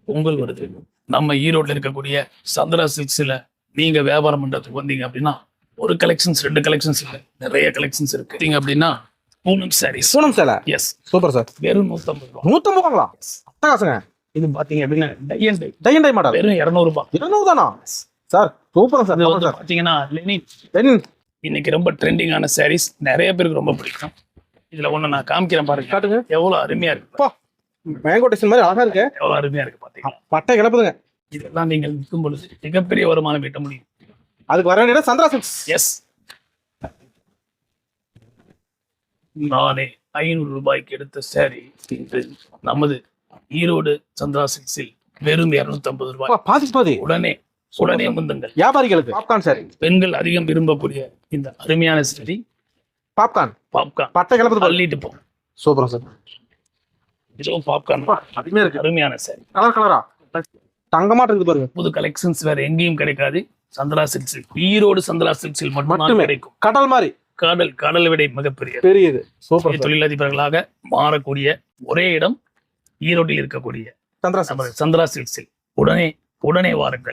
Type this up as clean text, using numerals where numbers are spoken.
பொங்கல் வருது. நம்ம ஈரோட்ல இருக்கக்கூடிய சந்திரா சில்க்ஸ்ல நீங்க வியாபாரம் பண்றதுக்கு வந்தீங்க அப்படின்னா ஒரு கலெக்ஷன்ஸ் 2 கலெக்ஷன்ஸ் இல்ல, நிறைய கலெக்ஷன்ஸ் இருக்கு. நீங்க அப்படின்னா பூனம் சாரீஸ். பூனம் சேலை. Yes, super sir. வெறும் 150 ரூபாய். 150 ரூபாங்களா? அட்டகாசங்க. இது பாத்தீங்க அப்படின்னா tie and dye. Tie and dye model. வெறும் 200 ரூபாய். 200 தானா சார்? Super sir. இது வந்து பாத்தீங்கன்னா லெனின். இன்னைக்கு ரொம்ப ட்ரெண்டிங்கான சாரீஸ், நிறைய பேருக்கு ரொம்ப பிடிக்கும். இதுல ஒண்ணு நான் காமிக்கிறேன் பாருங்க. காட்டுங்க. எவ்வளவு அருமையா இருக்கு. மேங்கோ டிசைன் மாதிரி அழகா இருக்கு. எவ்வளவு அருமையா இருக்கு பாத்தீங்களா? பட்டை கிளப்புதுங்க. இதெல்லாம் நீங்கள் விற்கும் பொழுது மிகப்பெரிய வருமானம் ஈட்ட முடியும். அதுக்கு வர வேண்டிய சந்திரா சில்க்ஸ். எஸ், நானே 500 ரூபாய்க்கு எடுத்த சாரி இன்று நமது ஈரோடு சந்திரா சில்க்ஸில் வெறும் 250 ரூபாய். பாதி உடனே முந்துங்கள். வியாபாரிகளுக்கு பாப்கார்ன் சாரி. பெண்கள் அதிகம் விரும்பக்கூடிய இந்த அருமையான சாரி பாப்கார்ன். பட்டை கிளப்புது. பள்ளிட்டு போ. Super sir. இதுவும் பாப்கார்ன். அருமையா இருக்கு. அருமையான சாரி. கலரா தங்கமாட்டு இருக்கு பாருங்க. புது கலெக்ஷன்ஸ் வேற எங்கேயும் கிடைக்காது. சந்திரா சில்க்ஸில், ஈரோடு சந்திரா சில்க்ஸில் மட்டும் கிடைக்கும். கடல் மாதிரி. கடல் விட மிகப்பெரிய பெரியது. சூப்பர். தொழிலதிபர்களாக மாறக்கூடிய ஒரே இடம் ஈரோட்டில் இருக்கக்கூடிய சந்திரா சில்க்ஸில். உடனே வாருங்கள்.